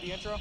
the intro?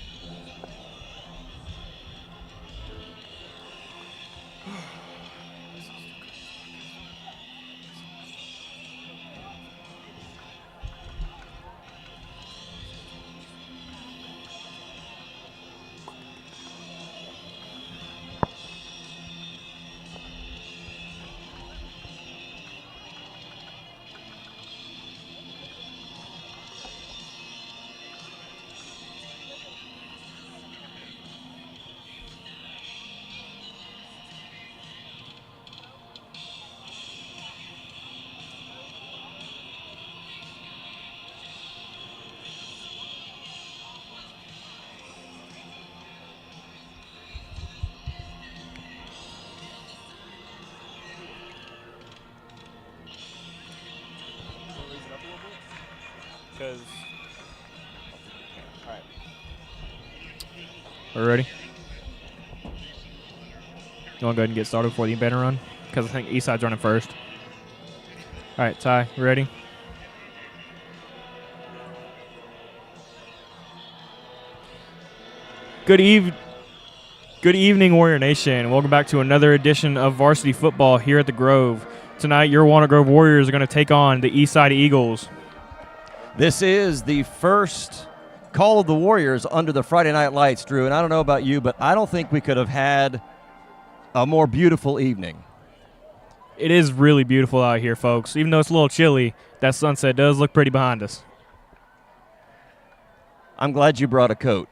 Because, all right. Are we ready? You want to go ahead and get started before the banner run? Because I think Eastside's running first. All right, Ty, you ready? Good evening, Warrior Nation. Welcome back to another edition of Varsity Football here at the Grove. Tonight, your Walnut Grove Warriors are going to take on the Eastside Eagles. This is the first call of the Warriors under the Friday Night Lights, Drew, and I don't know about you, but I don't think we could have had a more beautiful evening. It is really beautiful out here, folks. Even though it's a little chilly, that sunset does look pretty behind us. I'm glad you brought a coat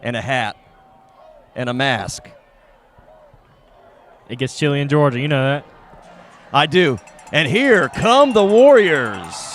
and a hat and a mask. It gets chilly in Georgia, you know that. I do. And here come the Warriors.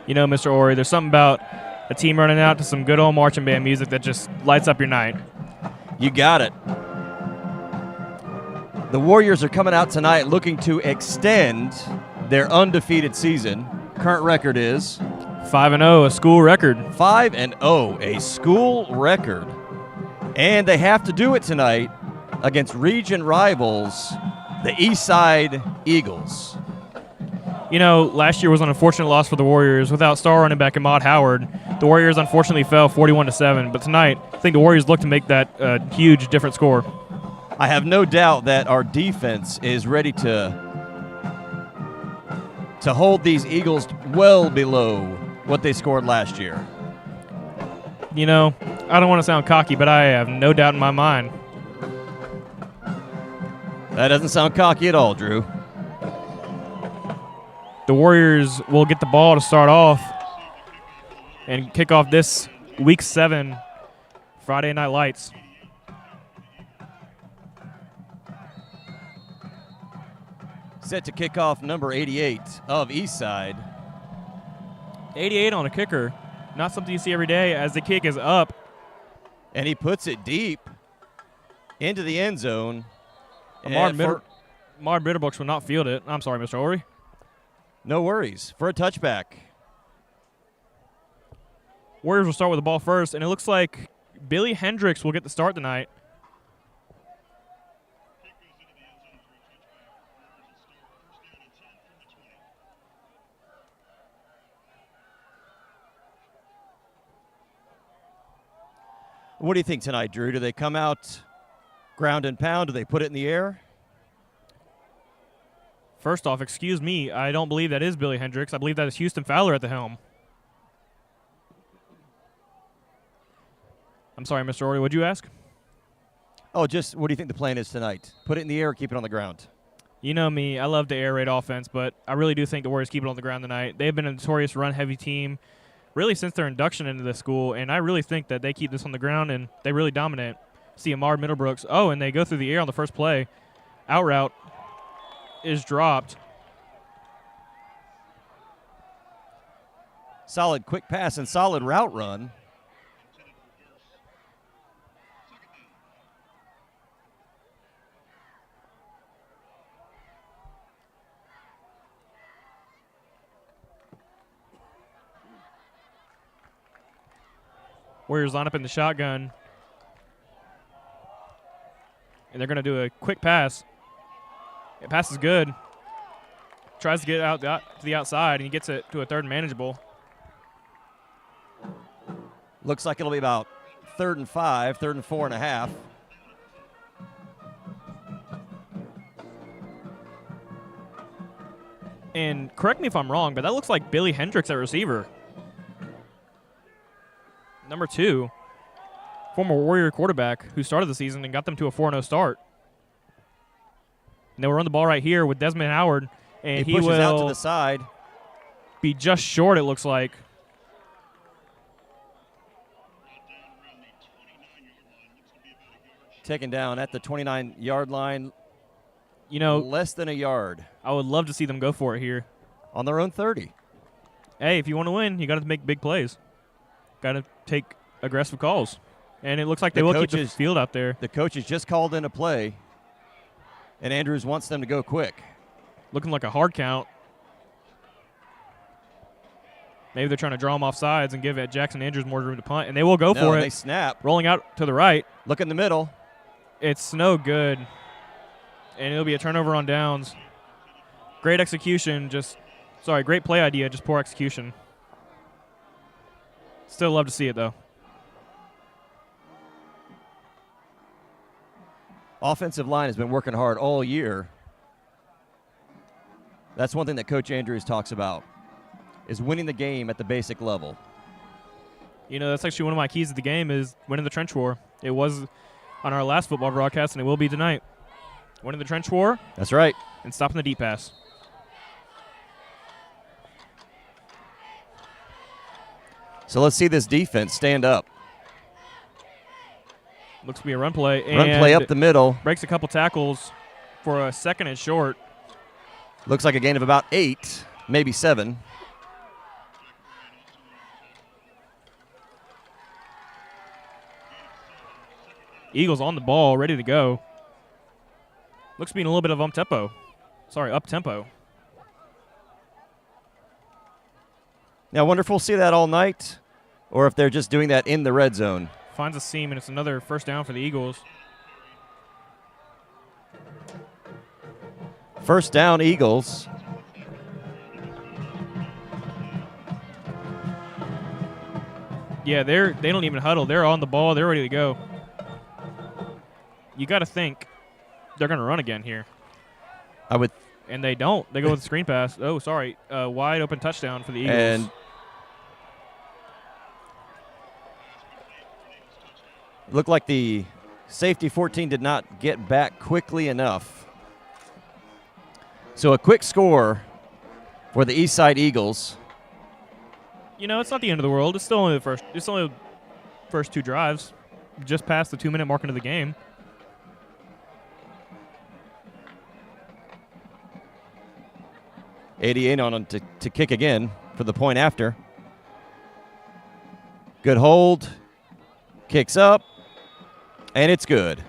You know, Mr. Ori, there's something about a team running out to some good old marching band music that just lights up your night. You got it. The Warriors are coming out tonight looking to extend their undefeated season. Current record is 5-0, a school record. 5-0, a school record. And they have to do it tonight against region rivals, the Eastside Eagles. You know, last year was an unfortunate loss for the Warriors. Without star running back Ahmad Howard, the Warriors unfortunately fell 41-7. But tonight, I think the Warriors look to make that a huge different score. I have no doubt that our defense is ready to hold these Eagles well below what they scored last year. You know, I don't want to sound cocky, but I have no doubt in my mind. That doesn't sound cocky at all, Drew. The Warriors will get the ball to start off and kick off this Week 7 Friday Night Lights. Set to kick off number 88 of Eastside. 88 on a kicker. Not something you see every day as the kick is up. And he puts it deep into the end zone. Martin Bitterbrooks will not field it. I'm sorry, Mr. Ori. No worries. For a touchback. Warriors will start with the ball first, and it looks like Billy Hendricks will get the start tonight. What do you think tonight, Drew? Do they come out ground and pound? Do they put it in the air? First off, excuse me, I don't believe that is Billy Hendricks. I believe that is Houston Fowler at the helm. I'm sorry, Mr. Ori, what'd you ask? Oh, just what do you think the plan is tonight? Put it in the air or keep it on the ground? You know me, I love to air raid offense, but I really do think the Warriors keep it on the ground tonight. They've been a notorious run-heavy team really since their induction into the school, and I really think that they keep this on the ground and they really dominate. See Ahmad Middlebrooks. Oh, and they go through the air on the first play. Out route is dropped. Solid quick pass and solid route run. Warriors line up in the shotgun. And they're going to do a quick pass. The pass is good. Tries to get out to the outside, and he gets it to a 3rd and manageable. Looks like it'll be about 3rd and 5, 3rd and 4.5. And correct me if I'm wrong, but that looks like Billy Hendricks at receiver. Number 2, former Warrior quarterback who started the season and got them to a 4-0 start. And they will run the ball right here with Desmond Howard, and he pushes will out to the side. Be just short, it looks like. Taken down at the 29-yard line. You know, less than a yard. I would love to see them go for it here. On their own 30. Hey, if you want to win, you got to make big plays. Got to take aggressive calls. And it looks like they will keep the field out there. The coaches just called in a play, and Andrews wants them to go quick. Looking like a hard count. Maybe they're trying to draw them off sides and give Jackson Andrews more room to punt, and they will go for it. They snap. Rolling out to the right. Look in the middle. It's no good. And it'll be a turnover on downs. Great execution, great play idea, just poor execution. Still love to see it, though. Offensive line has been working hard all year. That's one thing that Coach Andrews talks about, is winning the game at the basic level. You know, that's actually one of my keys to the game is winning the trench war. It was on our last football broadcast, and it will be tonight. Winning the trench war. That's right. And stopping the deep pass. So let's see this defense stand up. Looks to be a run play. Run play up the middle. Breaks a couple tackles for a 2nd and short. Looks like a gain of about 8, maybe 7. Eagles on the ball, ready to go. Looks to be in a little bit of up-tempo. Now, I wonder if we'll see that all night or if they're just doing that in the red zone. Finds a seam, and it's another 1st down for the Eagles. 1st down, Eagles. Yeah, they don't even huddle. They're on the ball. They're ready to go. You got to think they're going to run again here. And they don't. They go with the screen pass. Oh, sorry. Wide open touchdown for the Eagles. And looked like the safety 14 did not get back quickly enough. So a quick score for the Eastside Eagles. You know, it's not the end of the world. It's still only the first 2 drives. Just past the 2-minute mark into the game. .88 on him to kick again for the point after. Good hold. Kicks up. And it's good.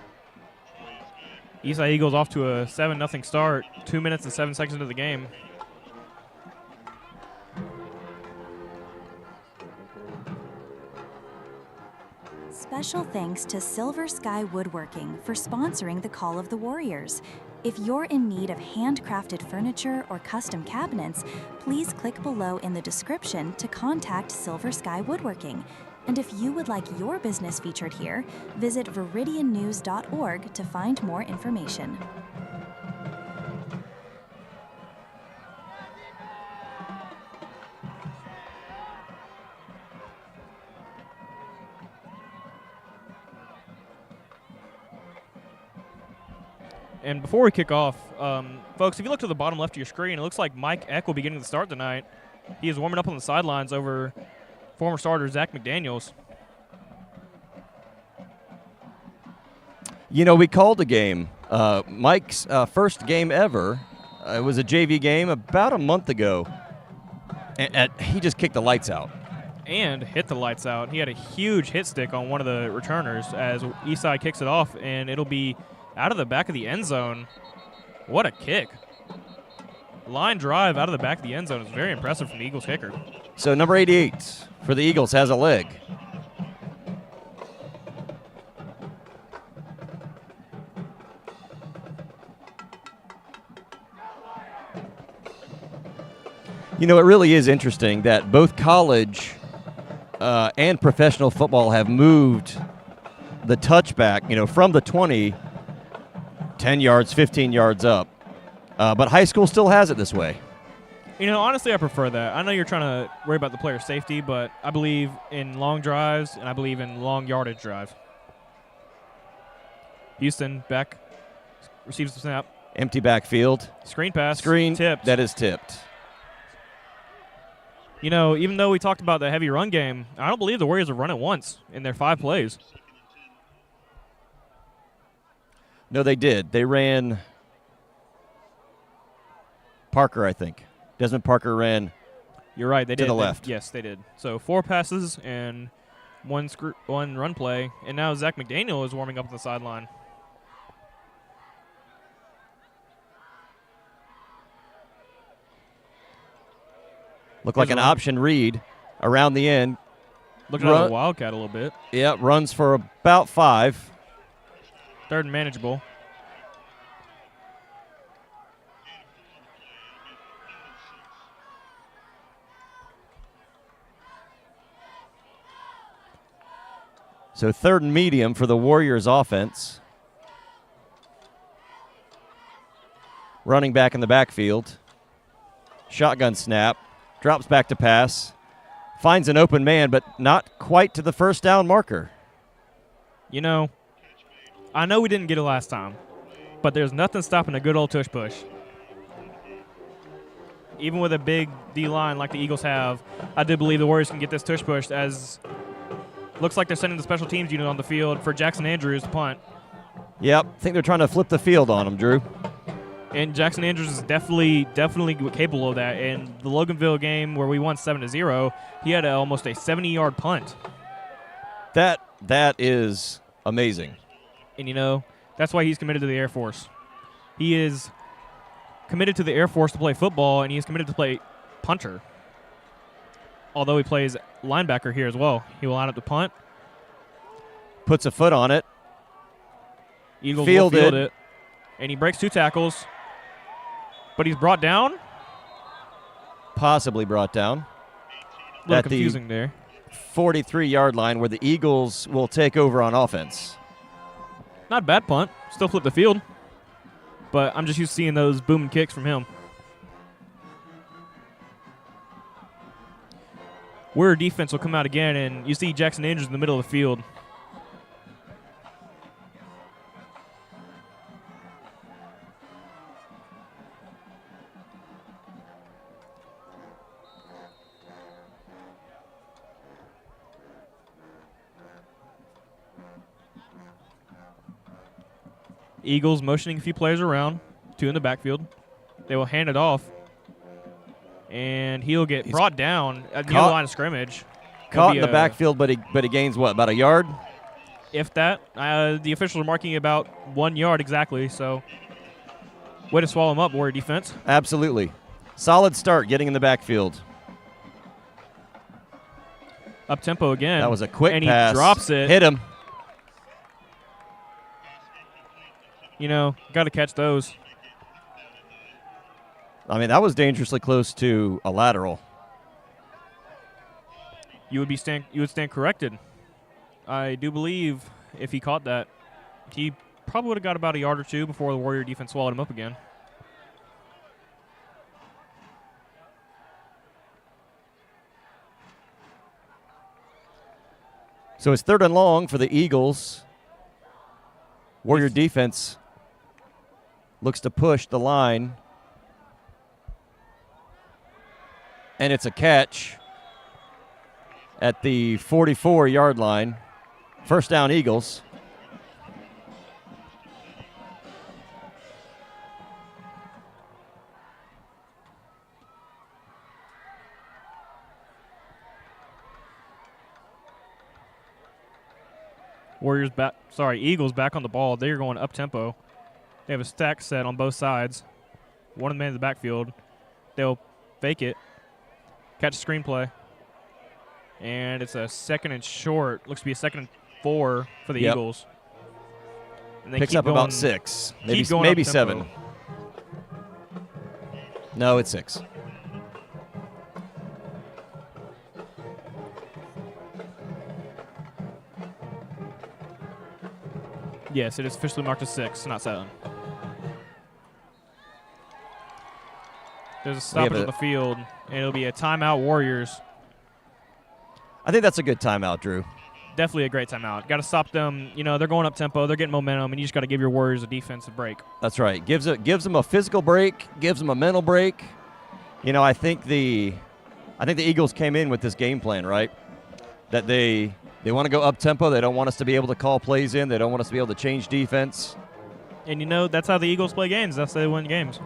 Eastside Eagles off to a 7-0 start. 2 minutes and 7 seconds into the game. Special thanks to Silver Sky Woodworking for sponsoring the Call of the Warriors. If you're in need of handcrafted furniture or custom cabinets, please click below in the description to contact Silver Sky Woodworking. And if you would like your business featured here, visit viridiannews.org to find more information. And before we kick off, folks, if you look to the bottom left of your screen, it looks like Mike Eck will be getting the start tonight. He is warming up on the sidelines over former starter Zach McDaniels. You know, we called a game. Mike's first game ever. It was a JV game about a month ago. And he just kicked the lights out. And hit the lights out. He had a huge hit stick on one of the returners as Eastside kicks it off, and it'll be out of the back of the end zone. What a kick. Line drive out of the back of the end zone is very impressive from the Eagles kicker. So number 88 for the Eagles has a leg. You know, it really is interesting that both college and professional football have moved the touchback, from the 20, 10 yards, 15 yards up. But high school still has it this way. Honestly, I prefer that. I know you're trying to worry about the player's safety, but I believe in long drives, and I believe in long yardage drives. Houston back, receives the snap. Empty backfield. Screen pass. Screen. Tipped. That is tipped. Even though we talked about the heavy run game, I don't believe the Warriors have run it once in their 5 plays. No, they did. They ran Parker, I think. Desmond Parker ran. You're right. They did. To the left. Yes, they did. So 4 passes and one run play, and now Zach McDaniel is warming up on the sideline. Looked like an option read around the end. Looking at the Wildcat a little bit. Yeah, runs for about 5. 3rd and manageable. So 3rd and medium for the Warriors offense. Running back in the backfield. Shotgun snap. Drops back to pass. Finds an open man, but not quite to the first down marker. I know we didn't get it last time, but there's nothing stopping a good old tush push. Even with a big D-line like the Eagles have, I do believe the Warriors can get this tush push, as looks like they're sending the special teams unit on the field for Jackson Andrews to punt. Yep, I think they're trying to flip the field on him, Drew. And Jackson Andrews is definitely capable of that. In the Loganville game where we won 7-0, he had almost a 70-yard punt. That is amazing. And, that's why he's committed to the Air Force. He is committed to the Air Force to play football, and he's committed to play punter. Although he plays linebacker here as well. He will line up to punt. Puts a foot on it. Eagles will field it. And he breaks 2 tackles. But he's brought down. Possibly brought down. A little confusing there. 43-yard line where the Eagles will take over on offense. Not a bad punt. Still flip the field. But I'm just used to seeing those booming kicks from him. Warrior defense will come out again, and you see Jackson Andrews in the middle of the field. Eagles motioning a few players around, 2 in the backfield. They will hand it off, and he'll get brought down at the other line of scrimmage. Caught in the backfield, but he gains what, about a yard? If that. The officials are marking about 1 yard exactly, so way to swallow him up, Warrior defense. Absolutely. Solid start getting in the backfield. Up tempo again. That was a quick pass. And he drops it. Hit him. Got to catch those. I mean, that was dangerously close to a lateral. You would stand corrected. I do believe if he caught that, he probably would have got about a yard or 2 before the Warrior defense swallowed him up again. So it's 3rd and long for the Eagles. Warrior defense looks to push the line. And it's a catch at the 44-yard line. First down, Eagles. Eagles back on the ball. They're going up tempo. They have a stack set on both sides. One of the men in the backfield. They'll fake it. Catch a screenplay. And it's a 2nd and short. Looks to be a 2nd and 4 for the Eagles. And they picks keep up going, about 6. Maybe maybe 7. No, it's 6. Yes, it is officially marked as 6, not 7. There's a stoppage on the field, and it'll be a timeout Warriors. I think that's a good timeout, Drew. Definitely a great timeout. Got to stop them. You know, they're going up tempo. They're getting momentum, and you just got to give your Warriors a defensive break. That's right. Gives them a physical break, gives them a mental break. You know, I think the Eagles came in with this game plan, right? That they want to go up tempo. They don't want us to be able to call plays in. They don't want us to be able to change defense. And you know, that's how the Eagles play games. That's how they win games.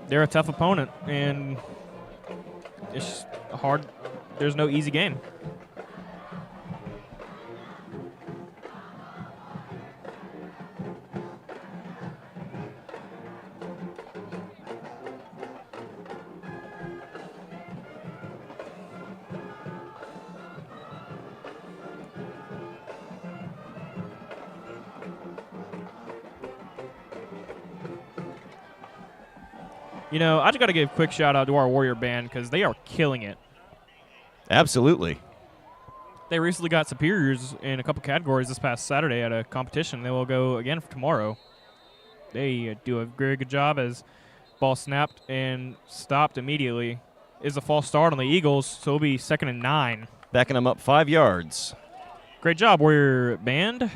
They're a tough opponent, and it's hard. There's no easy game. You know, I just got to give a quick shout out to our Warrior band because they are killing it. Absolutely. They recently got superiors in a couple categories this past Saturday at a competition. They will go again for tomorrow. They do a very good job as ball snapped and stopped immediately. Is a false start on the Eagles, so it'll be 2nd and 9. Backing them up 5 yards. Great job, Warrior band.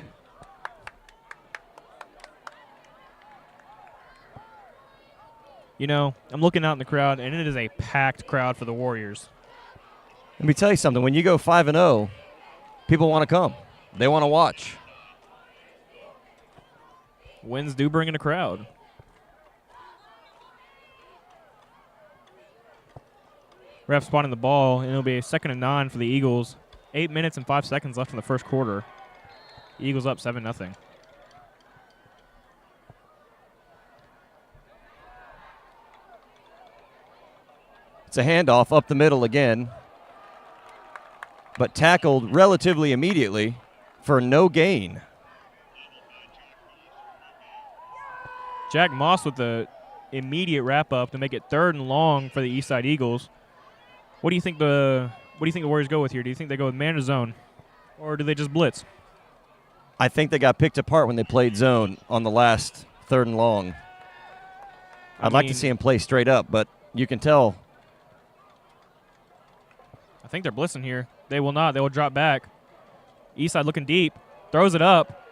You know, I'm looking out in the crowd, and it is a packed crowd for the Warriors. Let me tell you something. When you go 5-0, people want to come. They want to watch. Wins do bring in a crowd. Ref spotting the ball, and it'll be a 2nd and 9 for the Eagles. 8 minutes and 5 seconds left in the first quarter. Eagles up 7-0. It's a handoff up the middle again, but tackled relatively immediately for no gain. Jack Moss with the immediate wrap-up to make it 3rd and long for the Eastside Eagles. What do you think the Warriors go with here? Do you think they go with man or zone, or do they just blitz? I think they got picked apart when they played zone on the last 3rd and long. I'd like to see him play straight up, but you can tell. I think they're blitzing here. They will not. They will drop back. Eastside looking deep. Throws it up.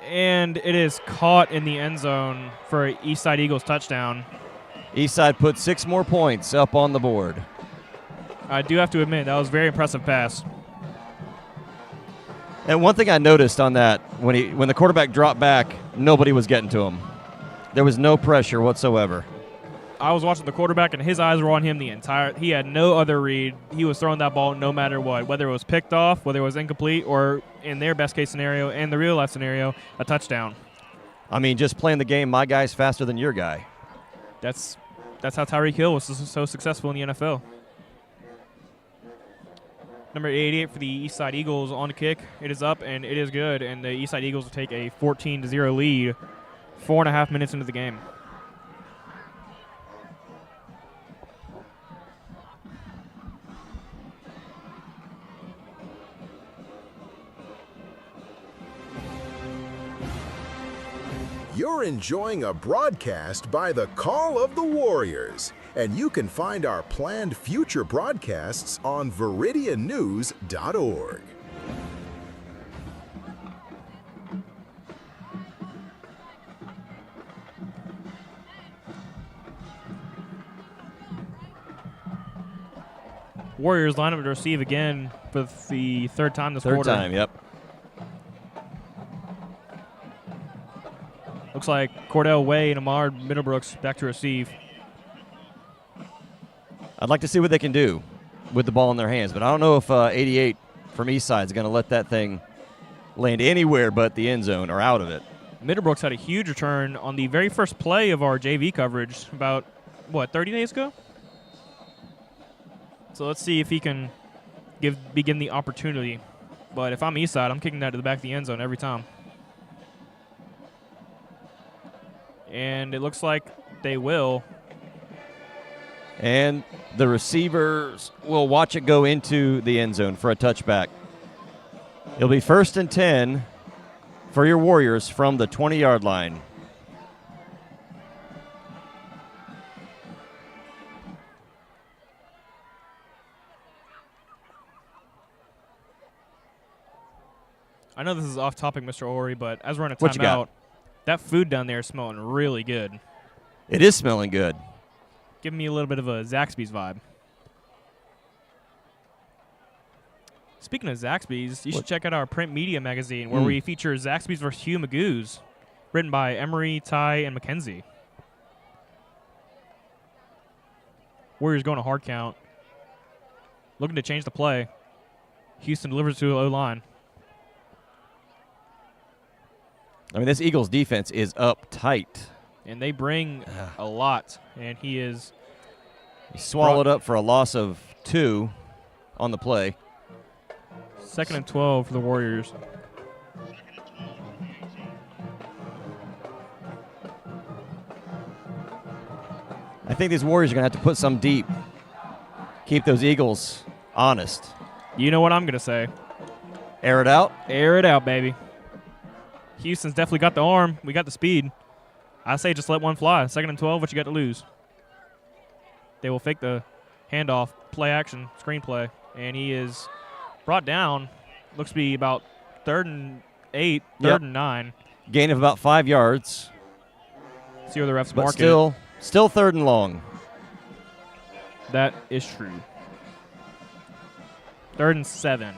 And it is caught in the end zone for an Eastside Eagles touchdown. Eastside put 6 more points up on the board. I do have to admit, that was a very impressive pass. And one thing I noticed on that, when the quarterback dropped back, nobody was getting to him. There was no pressure whatsoever. I was watching the quarterback, and his eyes were on him he had no other read. He was throwing that ball no matter what, whether it was picked off, whether it was incomplete, or in their best-case scenario and the real-life scenario, a touchdown. I mean, just playing the game, my guy's faster than your guy. That's how Tyreek Hill was so successful in the NFL. Number 88 for the Eastside Eagles on the kick. It is up, and it is good, and the Eastside Eagles will take a 14-0 lead 4.5 minutes into the game. You're enjoying a broadcast by the Call of the Warriors, and you can find our planned future broadcasts on VIRIDIANnews.org. Warriors line up to receive again for the 3rd time this quarter. 3rd time, yep. Looks like Cordell Way and Ahmad Middlebrooks back to receive. I'd like to see what they can do with the ball in their hands, but I don't know if 88 from Eastside is going to let that thing land anywhere but the end zone or out of it. Middlebrooks had a huge return on the very first play of our JV coverage about, 30 days ago? So let's see if he can begin the opportunity. But if I'm Eastside, I'm kicking that to the back of the end zone every time. And it looks like they will. And the receivers will watch it go into the end zone for a touchback. It'll be 1st and 10 for your Warriors from the 20-yard line. I know this is off topic, Mr. Ori, but as we're in a What you got? timeout, that food down there is smelling really good. It is smelling good. Giving me a little bit of a Zaxby's vibe. Speaking of Zaxby's, you should check out our print media magazine where we feature Zaxby's vs. Hugh Magoo's, written by Emery, Ty, and Mackenzie. Warriors going a hard count. Looking to change the play. Houston delivers to the O-line. I mean, this Eagles defense is up tight. And they bring a lot. And he swallowed up for a loss of 2 on the play. 2nd and 12 for the Warriors. I think these Warriors are going to have to put some deep. Keep those Eagles honest. You know what I'm going to say. Air it out? Air it out, baby. Houston's definitely got the arm. We got the speed. I say just let one fly. 2nd and 12, what you got to lose? They will fake the handoff, play action, screenplay, and he is brought down. Looks to be about 3rd and 8, 3rd and 9. Gain of about 5 yards. See where the refs But mark still 3rd and long. That is true. 3rd and 7.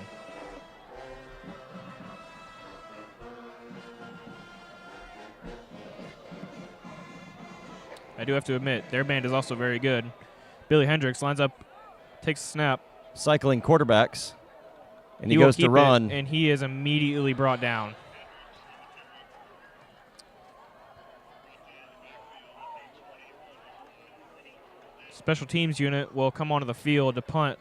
I do have to admit, their band is also very good. Billy Hendricks lines up, takes a snap. Cycling quarterbacks. And he goes to run. And he is immediately brought down. Special teams unit will come onto the field to punt.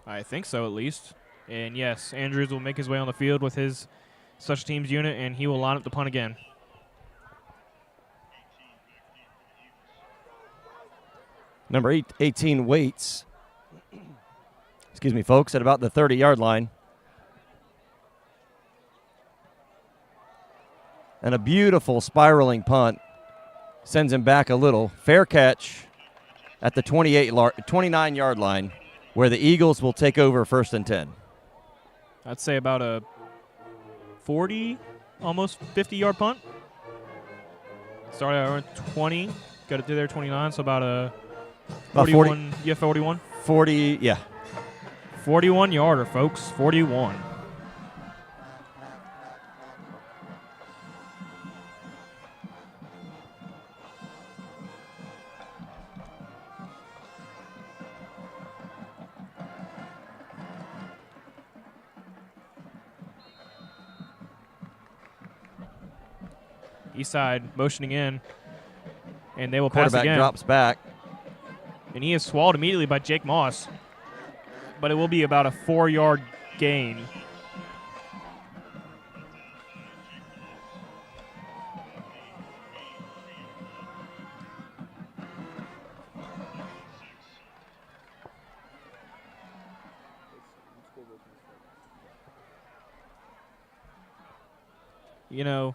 I think so, at least. And yes, Andrews will make his way on the field with his special teams unit, and he will line up the punt again. Number 18 waits. Excuse me, folks, at about the 30-yard line. And a beautiful spiraling punt sends him back a little. Fair catch at the 29-yard line, where the Eagles will take over 1st and 10. I'd say about a 40, almost 50-yard punt. Started at around 20, got it through there 29, so about a 41. Yeah, 41. 40, yeah. 41-yarder, folks. 41. Eastside motioning in, and they will pass again. Quarterback drops back. And he is swallowed immediately by Jake Moss. But it will be about a 4-yard gain. You know,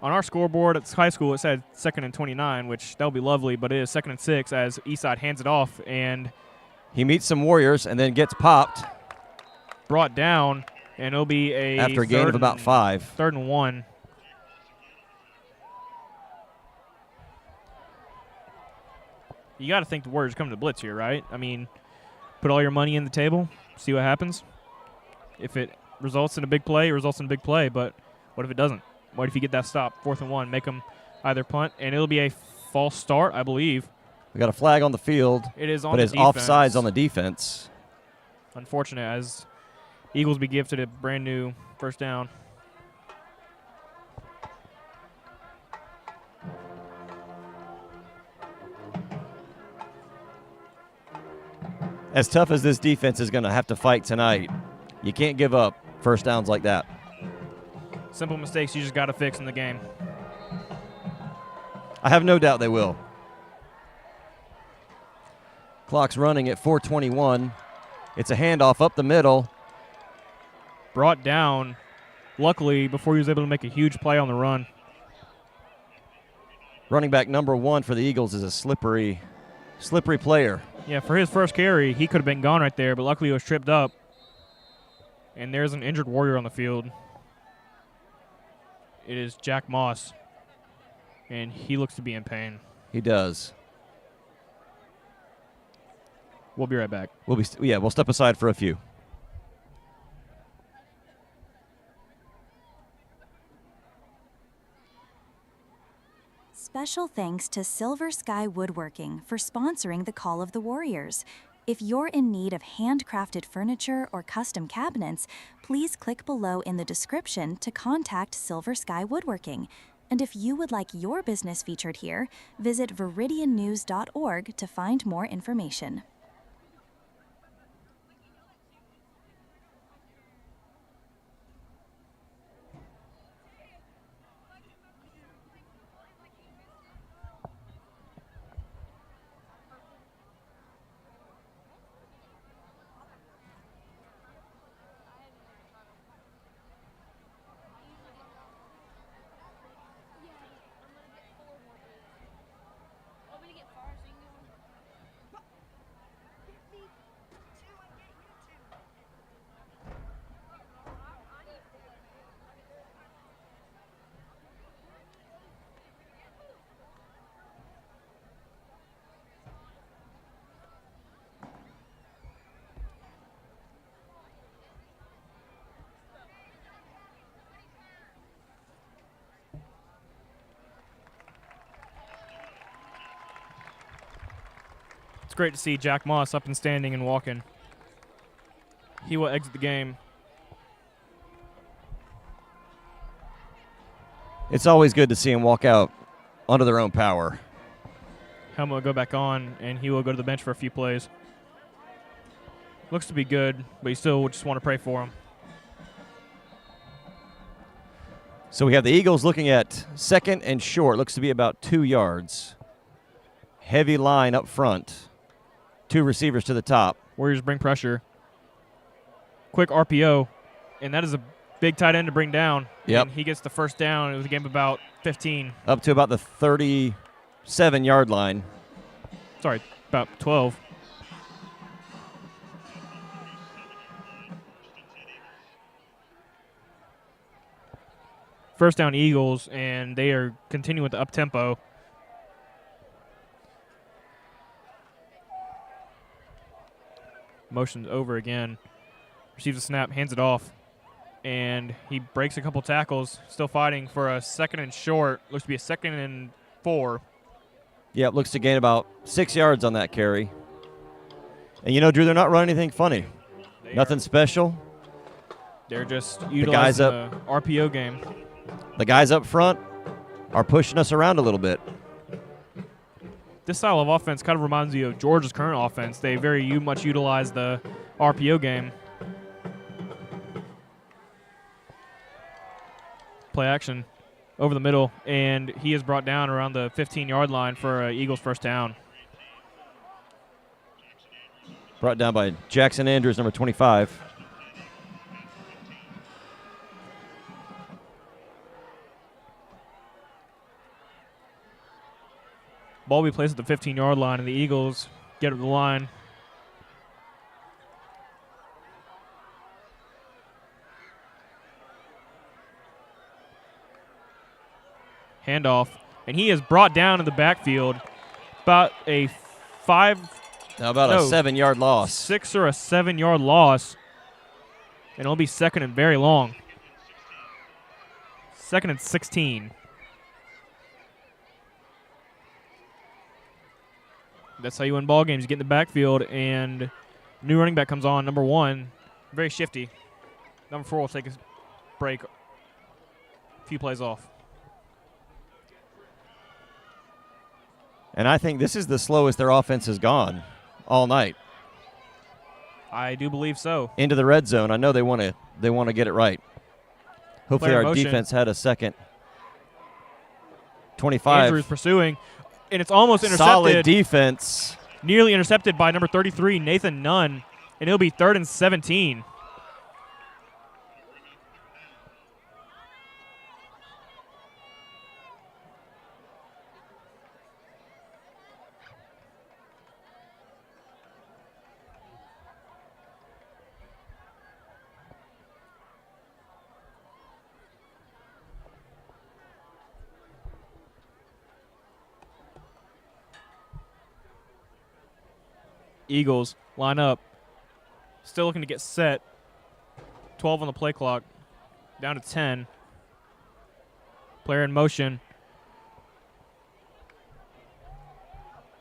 on our scoreboard at high school, it said 2nd and 29, which that would be lovely, but it is 2nd and 6 as Eastside hands it off, and he meets some Warriors and then gets popped. Brought down, and it'll be after a gain of about 5. 3rd and 1. You got to think the Warriors come to blitz here, right? I mean, put all your money in the table, see what happens. If it results in a big play, it results in a big play, but what if it doesn't? What if you get that stop, 4th and 1, make them either punt, and it'll be a false start, I believe. We got a flag on the field. It is on but the it's defense. offsides on the defense. Unfortunate, as Eagles be gifted a brand new 1st down. As tough as this defense is going to have to fight tonight, you can't give up 1st downs like that. Simple mistakes you just got to fix in the game. I have no doubt they will. Clock's running at 4:21. It's a handoff up the middle. Brought down, luckily, before he was able to make a huge play on the run. Running back number 1 for the Eagles is a slippery player. Yeah, for his first carry, he could have been gone right there, but luckily he was tripped up. And there's an injured Warrior on the field. It is Jack Moss, and he looks to be in pain. He does. We'll be right back. We'll step aside for a few. Special thanks to Silver Sky Woodworking for sponsoring the Call of the Warriors. If you're in need of handcrafted furniture or custom cabinets, please click below in the description to contact Silver Sky Woodworking. And if you would like your business featured here, visit viridiannews.org to find more information. It's great to see Jack Moss up and standing and walking. He will exit the game. It's always good to see him walk out under their own power. Helmet will go back on, and he will go to the bench for a few plays. Looks to be good, but you still just want to pray for him. So we have the Eagles looking at second and short. Looks to be about 2 yards. Heavy line up front. 2 receivers to the top. Warriors bring pressure. Quick RPO, and that is a big tight end to bring down. Yep. And he gets the first down. It was a game of about 15. Up to about the 37-yard line. Sorry, about 12. First down Eagles, and they are continuing with the up-tempo. Motions over again. Receives a snap, hands it off. And he breaks a couple tackles. Still fighting for a second and short. Looks to be a 2nd and 4. Yep, looks to gain about 6 yards on that carry. And you know, Drew, they're not running anything funny. Nothing special. They're just utilizing the RPO game. The guys up front are pushing us around a little bit. This style of offense kind of reminds you of Georgia's current offense. They very much utilize the RPO game. Play action over the middle, and he is brought down around the 15-yard line for Eagles first down. Brought down by Jackson Andrews, number 25. Ball will be placed at the 15-yard line, and the Eagles get up the line. Handoff, and he is brought down in the backfield. About a 7-yard loss. 6 or a 7-yard loss, and it'll be 2nd and very long. 2nd and 16. That's how you win ball games. You get in the backfield, and new running back comes on, number 1. Very shifty. Number 4 will take a break. A few plays off. And I think this is the slowest their offense has gone all night. I do believe so. Into the red zone. I know they want to get it right. Hopefully our defense had a second. 25. Andrews pursuing, and it's almost intercepted. Solid defense. Nearly intercepted by number 33, Nathan Nunn, and it'll be 3rd and 17. Eagles line up. Still looking to get set. 12 on the play clock. Down to 10. Player in motion.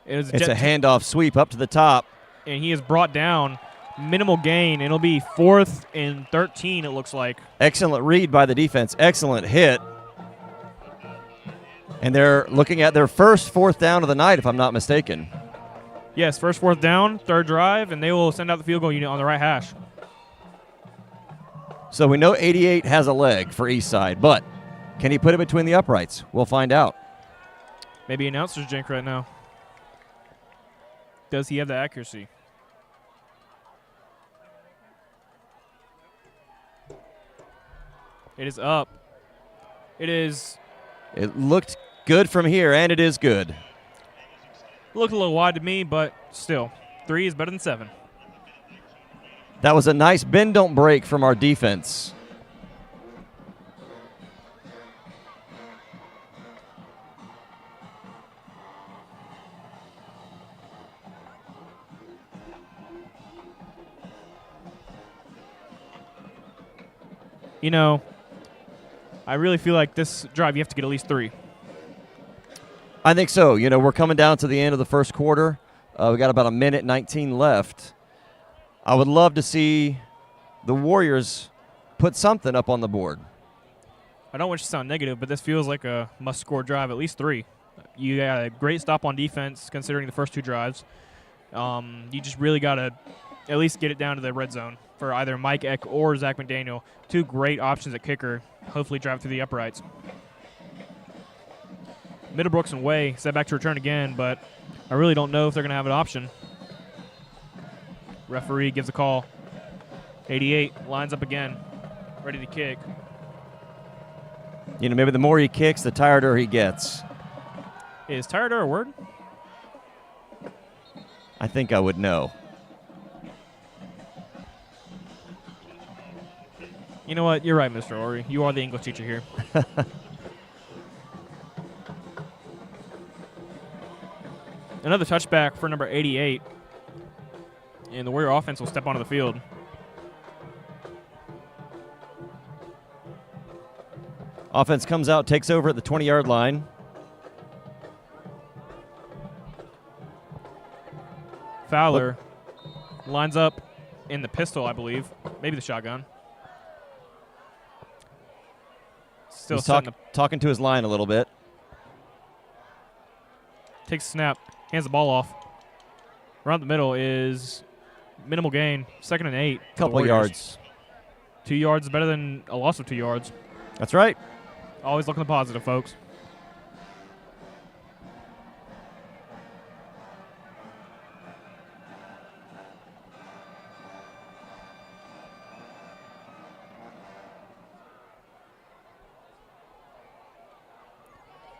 It's a handoff sweep up to the top. And he is brought down. Minimal gain. And it'll be 4th and 13, it looks like. Excellent read by the defense. Excellent hit. And they're looking at their first 4th down of the night, if I'm not mistaken. Yes, first 4th down, 3rd drive, and they will send out the field goal unit on the right hash. So we know 88 has a leg for Eastside, but can he put it between the uprights? We'll find out. Maybe announcer's jink right now. Does he have the accuracy? It is up. It is. It looked good from here, and it is good. Looked a little wide to me, but still, 3 is better than 7. That was a nice bend don't break from our defense. You know, I really feel like this drive you have to get at least 3. I think so. You know, we're coming down to the end of the first quarter. We got about 1:19 left. I would love to see the Warriors put something up on the board. I don't want you to sound negative, but this feels like a must-score drive, at least 3. You got a great stop on defense considering the first 2 drives. You just really got to at least get it down to the red zone for either Mike Eck or Zach McDaniel. 2 great options at kicker. Hopefully drive through the uprights. Middlebrooks and Way set back to return again, but I really don't know if they're going to have an option. Referee gives a call. 88 lines up again, ready to kick. You know, maybe the more he kicks, the tireder he gets. Is tireder a word? I think I would know. You know what? You're right, Mr. Ori. You are the English teacher here. Another touchback for number 88. And the Warrior offense will step onto the field. Offense comes out, takes over at the 20-yard line. Fowler lines up in the pistol, I believe. Maybe the shotgun. Still He's talking to his line a little bit. Takes a snap, hands the ball off. Around the middle is minimal gain, 2nd and 8. Couple yards. 2 yards is better than a loss of 2 yards. That's right. Always looking the positive, folks.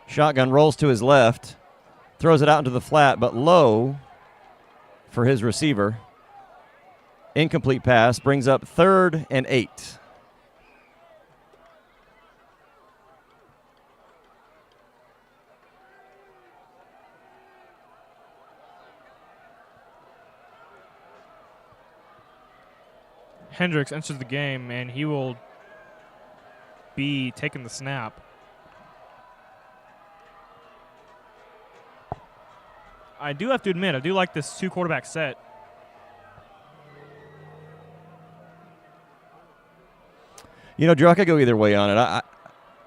Shotgun rolls to his left, throws it out into the flat, but low for his receiver. Incomplete pass brings up 3rd and 8. Hendricks enters the game, and he will be taking the snap. I do have to admit, I do like this 2-quarterback set. You know, Drew, I could go either way on it.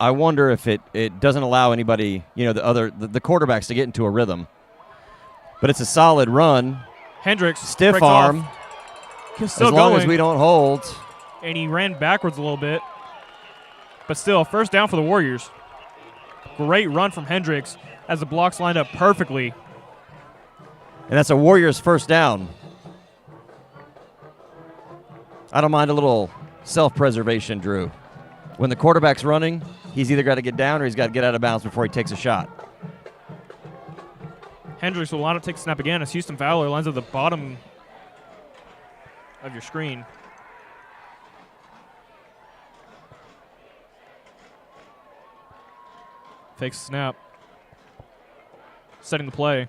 I wonder if it doesn't allow anybody, you know, the quarterbacks to get into a rhythm. But it's a solid run. Hendricks stiff breaks arm. Off. He's still as long going, as we don't hold. and he ran backwards a little bit. But still, 1st down for the Warriors. Great run from Hendricks as the blocks lined up perfectly. And that's a Warriors first down. I don't mind a little self-preservation, Drew. When the quarterback's running, he's either got to get down or he's got to get out of bounds before he takes a shot. Hendricks will line up, take the snap again as Houston Fowler lines up the bottom of your screen. Fakes the snap. Setting the play.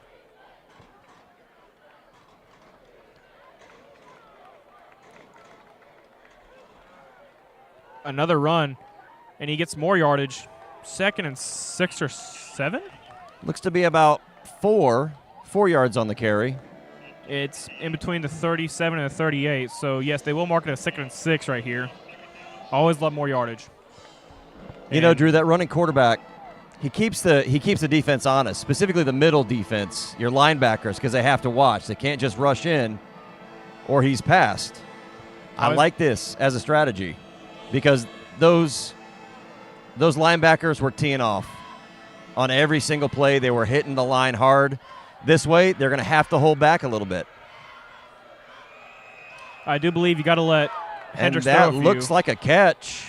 Another run, and he gets more yardage. 2nd and 6 or 7? Looks to be about 4 yards on the carry. It's in between the 37 and the 38. So, yes, they will mark it as 2nd and 6 right here. Always love more yardage. You know, Drew, that running quarterback, he keeps the defense honest, specifically the middle defense, your linebackers, because they have to watch. They can't just rush in or he's passed. I like this as a strategy because those linebackers were teeing off on every single play. They were hitting the line hard. This way, they're going to have to hold back a little bit. I do believe you got to let Hendricks throw a few. And that looks like a catch.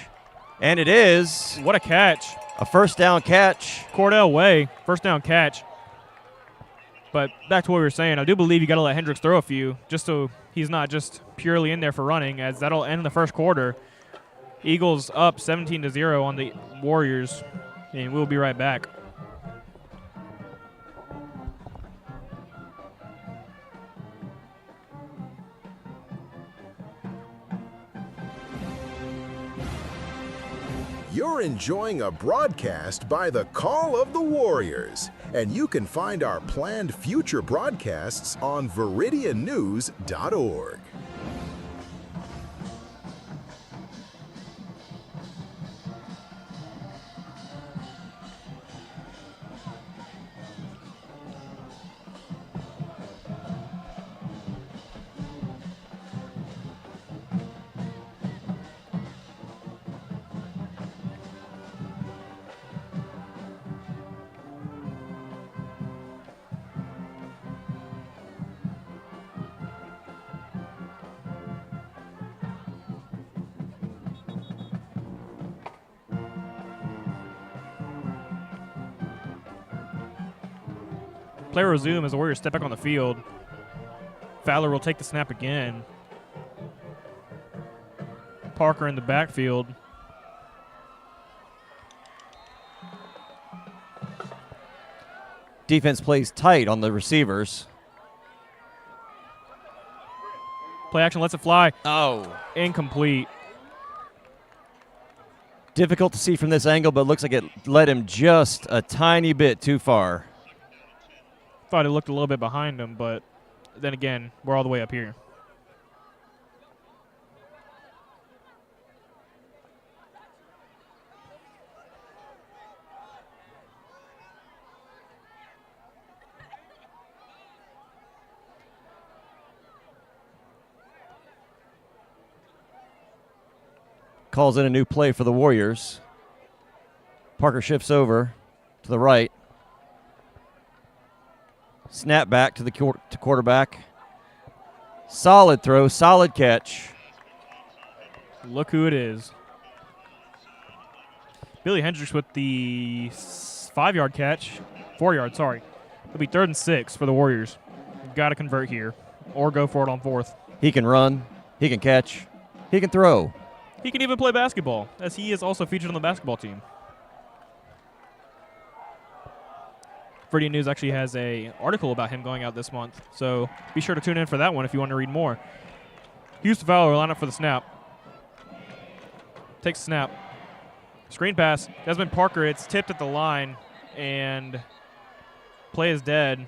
And it is. What a catch. A first down catch. Cordell Way, first down catch. But back to what we were saying, I do believe you got to let Hendricks throw a few just so he's not just purely in there for running, as that'll end the first quarter. Eagles up 17-0 on the Warriors, and we'll be right back. You're enjoying a broadcast by the Call of the Warriors, and you can find our planned future broadcasts on VIRIDIANnews.org. Play resume as the Warriors step back on the field. Fowler will take the snap again. Parker in the backfield. Defense plays tight on the receivers. Play action lets it fly. Oh. Incomplete. Difficult to see from this angle, but looks like it led him just a tiny bit too far. Thought it looked a little bit behind him, but then again, we're all the way up here. Calls in a new play for the Warriors. Parker shifts over to the right. Snap back to the quarterback. Solid throw, solid catch. Look who it is. Billy Hendricks with the 5-yard catch. 4 yards, sorry. It'll be 3rd and 6 for the Warriors. Got to convert here or go for it on 4th. He can run. He can catch. He can throw. He can even play basketball, as he is also featured on the basketball team. VIRIDIAN News actually has an article about him going out this month, so be sure to tune in for that one if you want to read more. Houston Fowler line up for the snap. Takes the snap. Screen pass. Desmond Parker, it's tipped at the line, and play is dead.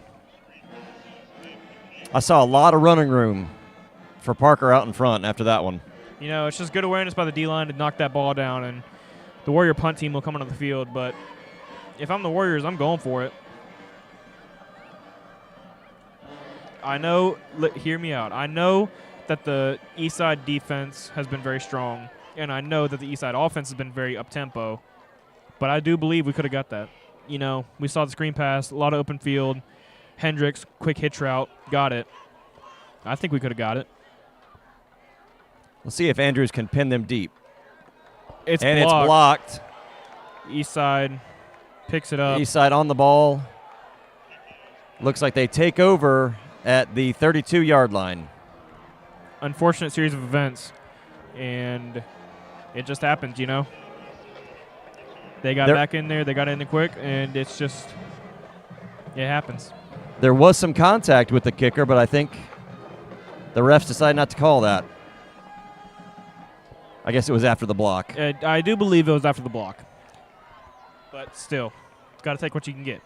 I saw a lot of running room for Parker out in front after that one. You know, it's just good awareness by the D-line to knock that ball down, and the Warrior punt team will come onto the field, but if I'm the Warriors, I'm going for it. I know, hear me out. I know that the Eastside defense has been very strong, and I know that the Eastside offense has been very up-tempo, but I do believe we could have got that. You know, we saw the screen pass, a lot of open field. Hendricks, quick hitch route, got it. I think we could have got it. We'll see if Andrews can pin them deep. It's blocked. Eastside picks it up. Eastside on the ball. Looks like they take over at the 32-yard line. Unfortunate series of events, and it just happens, you know. They got back in there. They got in there quick, and it's just it happens. There was some contact with the kicker, but I think the refs decided not to call that. I guess it was after the block. I do believe it was after the block. But still, got to take what you can get.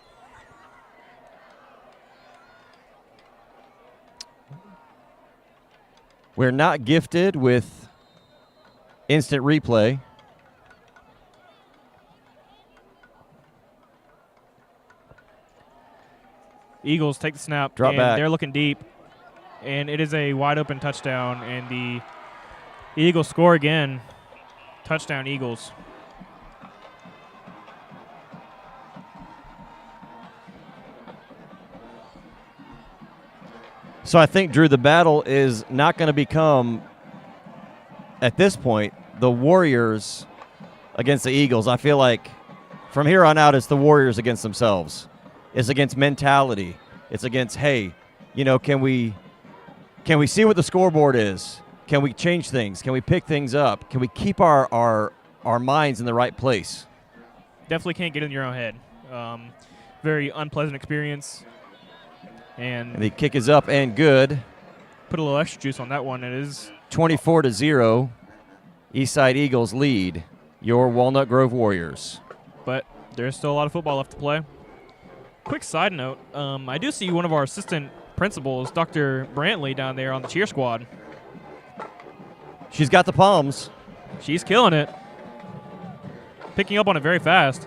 We're not gifted with instant replay. Eagles take the snap. Drop and back. They're looking deep. And it is a wide open touchdown. And the Eagles score again. Touchdown, Eagles. So I think, Drew, the battle is not going to become, at this point, the Warriors against the Eagles. I feel like from here on out, it's the Warriors against themselves. It's against mentality. It's against, hey, you know, can we see what the scoreboard is? Can we change things? Can we pick things up? Can we keep our minds in the right place? Definitely can't get in your own head. Very unpleasant experience. And the kick is up and good. Put a little extra juice on that one. It is 24-0. Eastside Eagles lead your Walnut Grove Warriors. But there's still a lot of football left to play. Quick side note, I do see one of our assistant principals, Dr. Brantley, down there on the cheer squad. She's got the palms. She's killing it. Picking up on it very fast.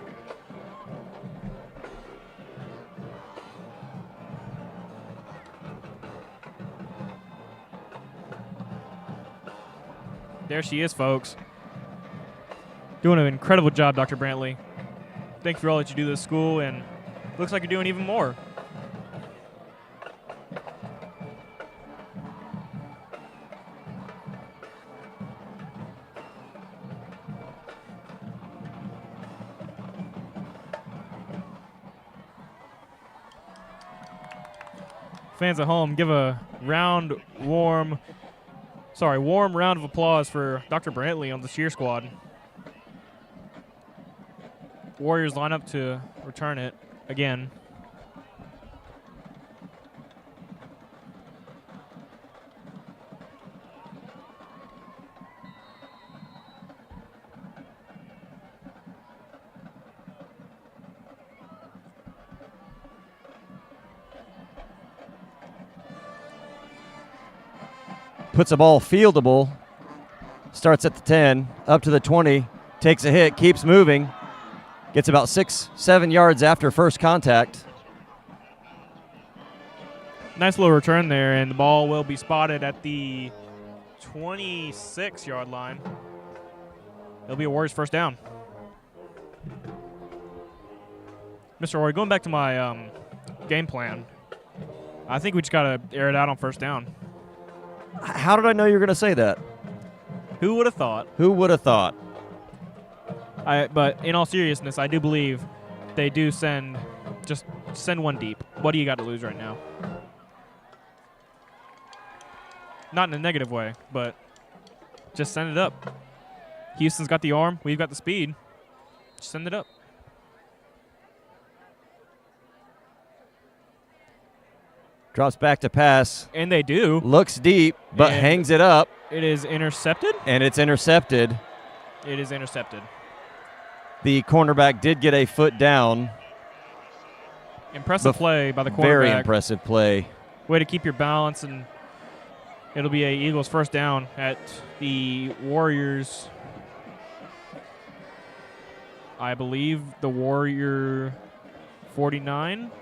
There she is, folks. Doing an incredible job, Dr. Brantley. Thank you for all that you do this school, and looks like you're doing even more. Fans at home, give a warm round of applause for Dr. Brantley on the cheer squad. Warriors line up to return it again. Puts a ball fieldable. Starts at the 10, up to the 20, takes a hit, keeps moving. Gets about 6-7 yards after first contact. Nice little return there, and the ball will be spotted at the 26-yard line. It'll be a Warriors first down. Mr. Roy, going back to my game plan, I think we just got to air it out on first down. How did I know you were going to say that? Who would have thought? Who would have thought? But in all seriousness, I do believe they do send one deep. What do you got to lose right now? Not in a negative way, but just send it up. Houston's got the arm. We've got the speed. Just send it up. Drops back to pass. And they do. Looks deep, but and hangs it up. It is intercepted? And it's intercepted. It is intercepted. The cornerback did get a foot down. Impressive play by the cornerback. Very impressive play. Way to keep your balance, and it'll be a Eagles first down at the Warriors. I believe the Warrior 49.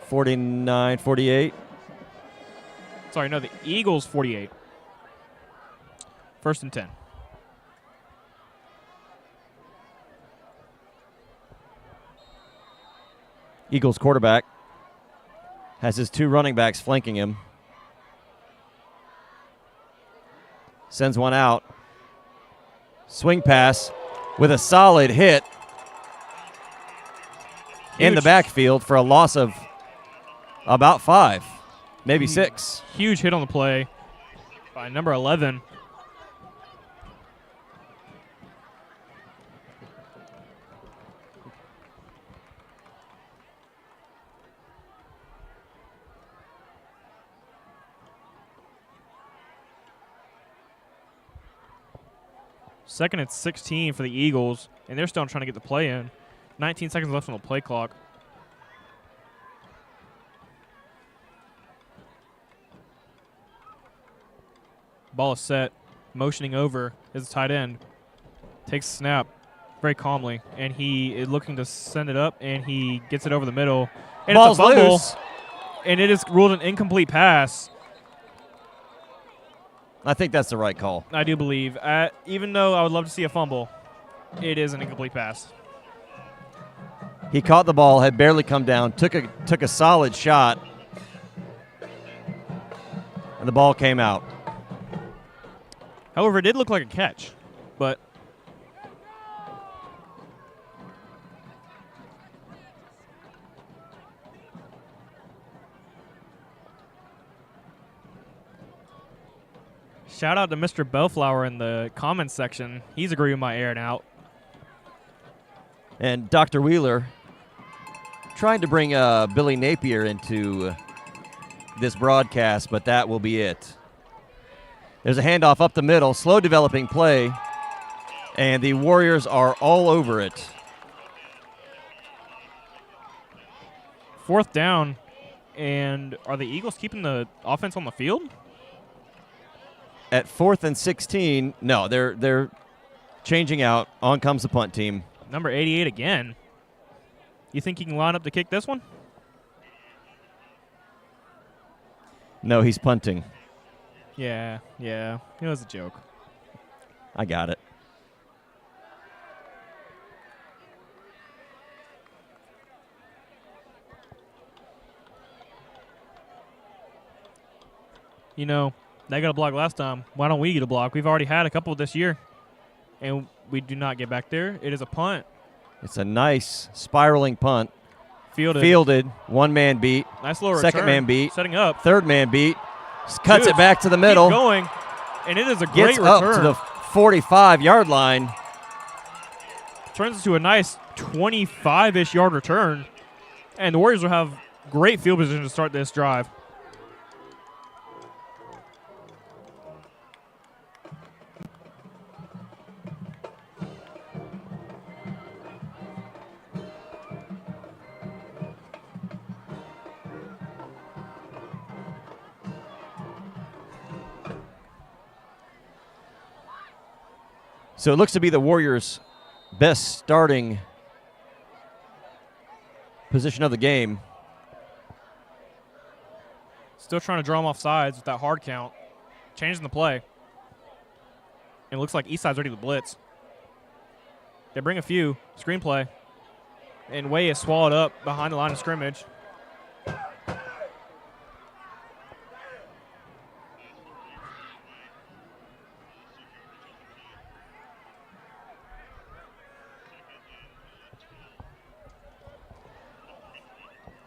49, 48. Sorry, no, the Eagles 48. First and 10. Eagles quarterback Has his 2 running backs flanking him. Sends one out. Swing pass with a solid hit in the backfield for a loss of about 5, maybe 6. Huge hit on the play by number 11. Second and 16 for the Eagles, and they're still trying to get the play in. 19 seconds left on the play clock. Ball is set, motioning over his tight end. Takes a snap very calmly, and he is looking to send it up, and he gets it over the middle. And Ball's it's a fumble, loose. and it is ruled an incomplete pass. I think that's the right call. I do believe. Even though I would love to see a fumble, it is an incomplete pass. He caught the ball, had barely come down, took a solid shot, and the ball came out. However, it did look like a catch, but shout out to Mr. Bellflower in the comments section. He's agreeing with my airing out. And Dr. Wheeler trying to bring Billy Napier into this broadcast, but that will be it. There's a handoff up the middle, slow developing play, and the Warriors are all over it. 4th down, and are the Eagles keeping the offense on the field? At 4th and 16, no, they're changing out. On comes the punt team. Number 88 again. You think he can line up to kick this one? No, he's punting. Yeah. It was a joke. I got it. You know, they got a block last time. Why don't we get a block? We've already had a couple this year, and we do not get back there. It is a punt. It's a nice spiraling punt. Fielded. 1-man beat. Nice little Second return. man beat. Setting up. 3rd man beat. Cuts Dude, it back to the middle. Keep going, and it is a great Gets return. up to the 45-yard line. Turns into a nice 25-ish yard return, and the Warriors will have great field position to start this drive. So it looks to be the Warriors' best starting position of the game. Still trying to draw them off sides with that hard count. Changing the play. And it looks like Eastside's ready to blitz. They bring a few. Screenplay. And Way is swallowed up behind the line of scrimmage.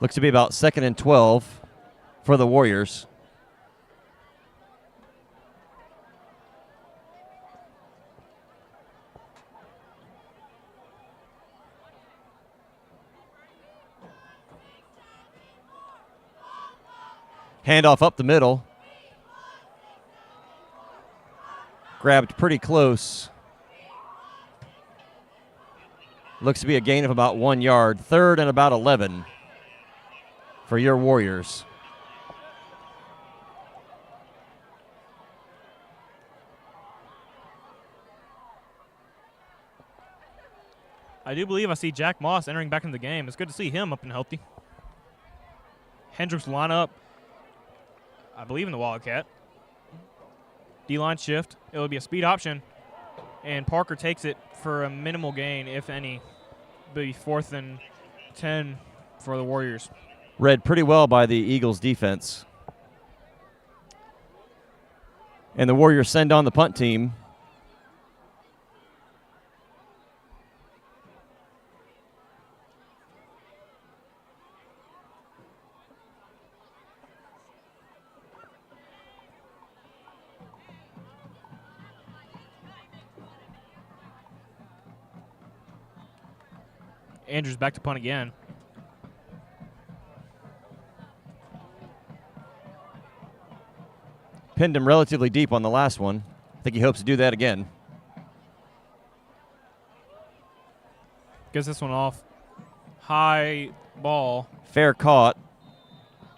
Looks to be about 2nd and 12 for the Warriors. Handoff up the middle. Grabbed pretty close. Looks to be a gain of about 1 yard. 3rd and about 11 for your Warriors. I do believe I see Jack Moss entering back into the game. It's good to see him up and healthy. Hendricks line up, I believe, in the Wildcat. D-line shift. It would be a speed option. And Parker takes it for a minimal gain, if any. Be 4th and 10 for the Warriors. read pretty well by the Eagles defense. And the Warriors send on the punt team. Andrews back to punt again. Pinned him relatively deep on the last one. I think he hopes to do that again. Gets this one off. High ball. Fair caught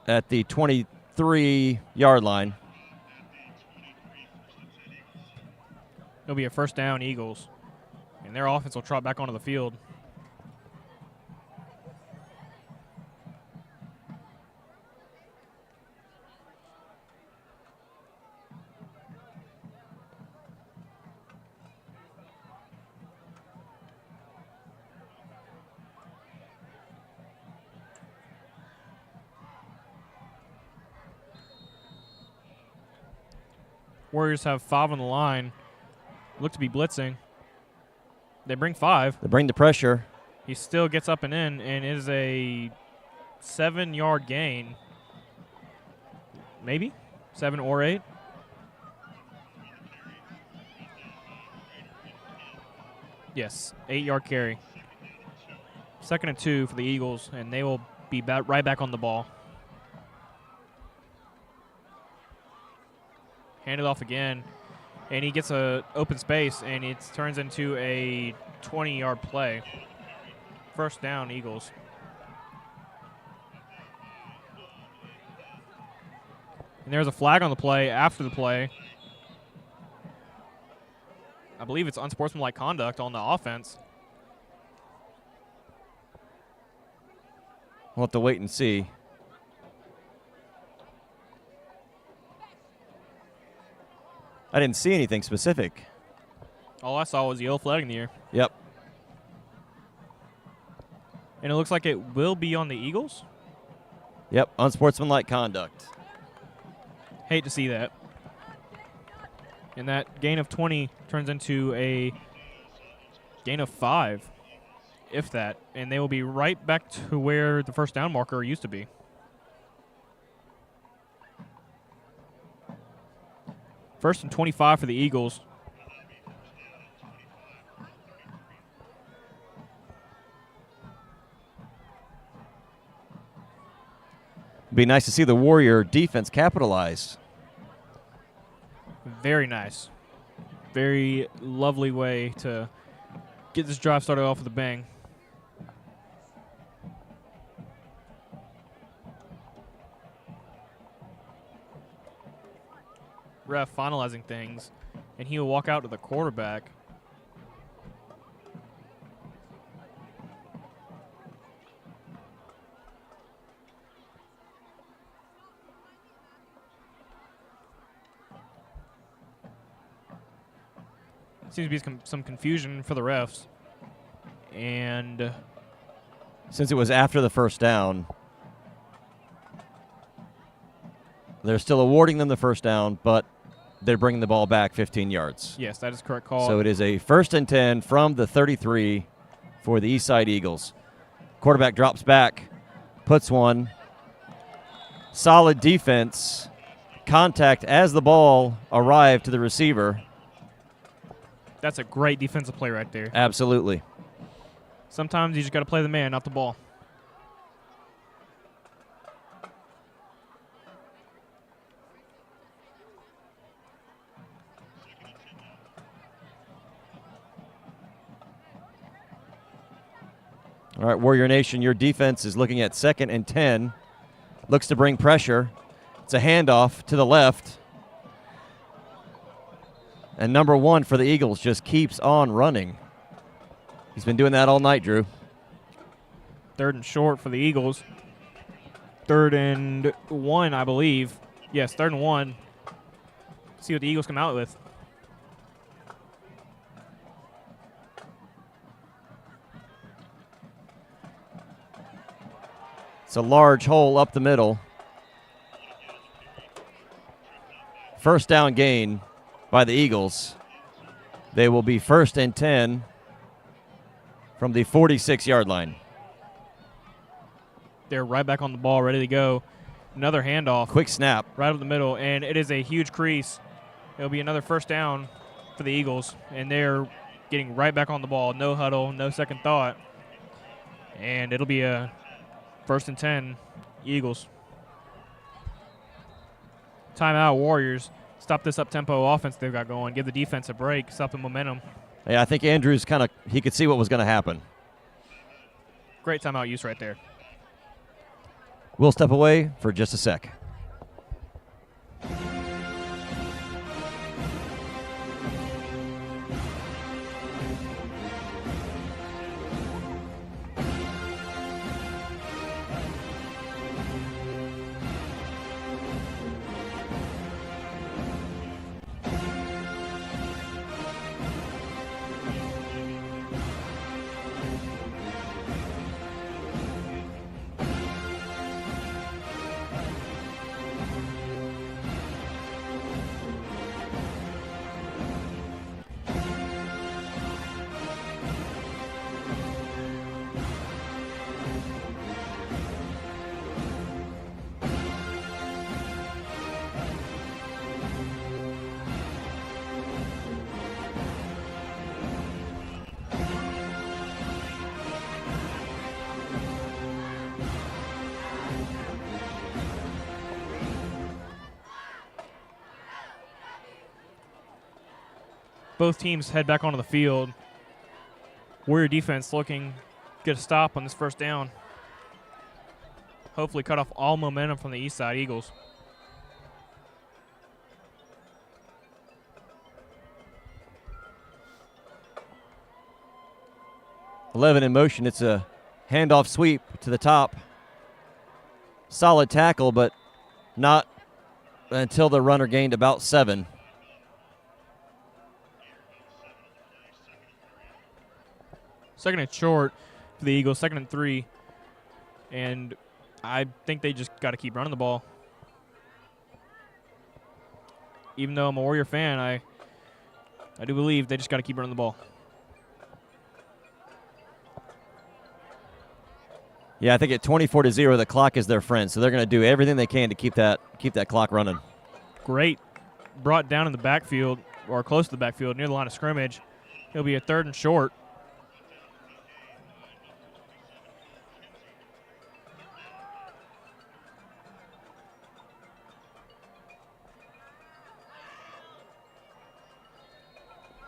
at the 23-yard line. It'll be a first down, Eagles. And their offense will trot back onto the field. Warriors have 5 on the line. Look to be blitzing. They bring 5. They bring the pressure. He still gets up and in, and it is a 7-yard gain. Maybe 7 or 8. Yes, 8-yard carry. 2nd and 2 for the Eagles, and they will be right back on the ball. Handed off again, and he gets a open space, and it turns into a 20-yard play. First down, Eagles. And there's a flag on the play after the play. I believe it's unsportsmanlike conduct on the offense. We'll have to wait and see. I didn't see anything specific. All I saw was the yellow flag in the air. Yep. And it looks like it will be on the Eagles. Yep, unsportsmanlike conduct. Hate to see that. And that gain of 20 turns into a gain of 5, if that. And they will be right back to where the first down marker used to be. First and 25 for the Eagles. It'd be nice to see the Warrior defense capitalize. Very nice. Very lovely way to get this drive started off with a bang. Ref finalizing things, and he will walk out to the quarterback. Seems to be some confusion for the refs. And since it was after the first down, they're still awarding them the first down, but they're bringing the ball back 15 yards. Yes, that is correct call. So it is a 1st and 10 from the 33 for the Eastside Eagles. Quarterback drops back, puts one. Solid defense. Contact as the ball arrived to the receiver. That's a great defensive play right there. Absolutely. Sometimes you just got to play the man, not the ball. All right, Warrior Nation, your defense is looking at 2nd and 10. Looks to bring pressure. It's a handoff to the left. And number 1 for the Eagles just keeps on running. He's been doing that all night, Drew. 3rd and short for the Eagles. 3rd and 1, I believe. Yes, 3rd and 1. See what the Eagles come out with. It's a large hole up the middle. First down gain by the Eagles. They will be 1st and 10 from the 46-yard line. They're right back on the ball, ready to go. Another handoff. Quick snap. Right up the middle, and it is a huge crease. It'll be another first down for the Eagles, and they're getting right back on the ball. No huddle, no second thought. And it'll be a 1st and 10, Eagles. Timeout, Warriors. Stop this up-tempo offense they've got going. Give the defense a break. Stop the momentum. Yeah, I think Andrews he could see what was going to happen. Great timeout use right there. We'll step away for just a sec. Both teams head back onto the field. Warrior defense looking to get a stop on this first down. Hopefully cut off all momentum from the Eastside Eagles. .11 in motion. It's a handoff sweep to the top. Solid tackle, but not until the runner gained about 7. Second and short for the Eagles, 2nd and 3. And I think they just got to keep running the ball. Even though I'm a Warrior fan, I do believe they just got to keep running the ball. Yeah, I think at 24-0, the clock is their friend, so they're going to do everything they can to keep that clock running. Great. Brought down in the backfield, or close to the backfield, near the line of scrimmage. It'll be a 3rd and short.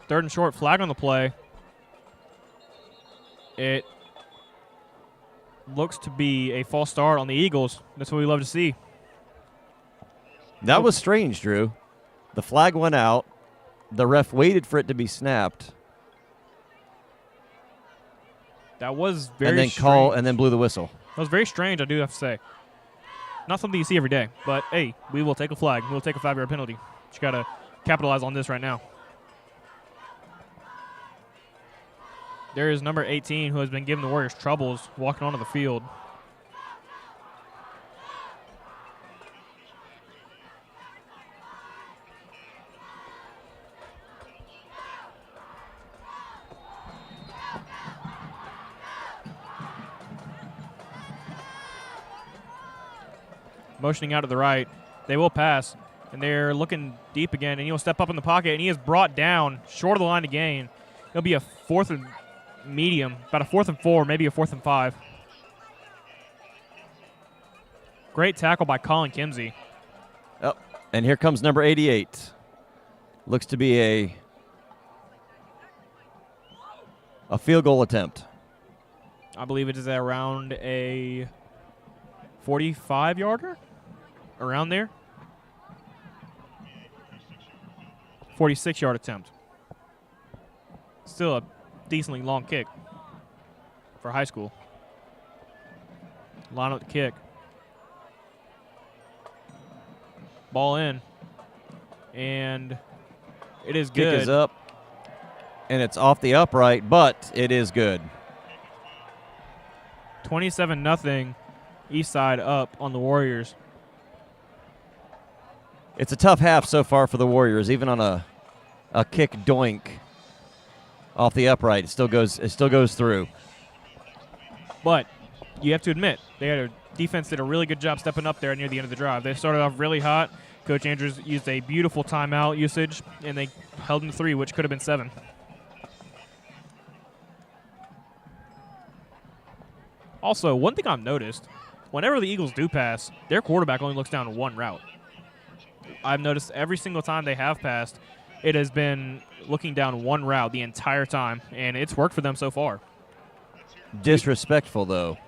Third and short, flag on the play. It looks to be a false start on the Eagles. That's what we love to see. That was strange, Drew. The flag went out. The ref waited for it to be snapped. That was very and then strange. and then blew the whistle. That was very strange, I do have to say. Not something you see every day, but hey, we will take a flag. We'll take a 5-yard penalty. You got to capitalize on this right now. There is number 18 who has been giving the Warriors troubles walking onto the field. Motioning out to the right. They will pass, and they're looking deep again, and he'll step up in the pocket, and he is brought down short of the line to gain. It'll be a 4th and medium, about a 4th and 4, maybe a 4th and 5. Great tackle by Colin Kimsey. Oh, and here comes number 88. Looks to be a field goal attempt. I believe it is around a 45-yarder, around there. 46-yard attempt. Still a decently long kick for high school. Line up the kick. Ball in. And it is good. Kick is up. And it's off the upright, but it is good. 27-0 Eastside up on the Warriors. It's a tough half so far for the Warriors, even on a kick doink off the upright. It still goes through. But you have to admit, defense did a really good job stepping up there near the end of the drive. They started off really hot. Coach Andrews used a beautiful timeout usage, and they held them to 3, which could have been 7. Also, one thing I've noticed, whenever the Eagles do pass, their quarterback only looks down one route. I've noticed every single time they have passed, it has been looking down one route the entire time, and it's worked for them so far. Disrespectful, though,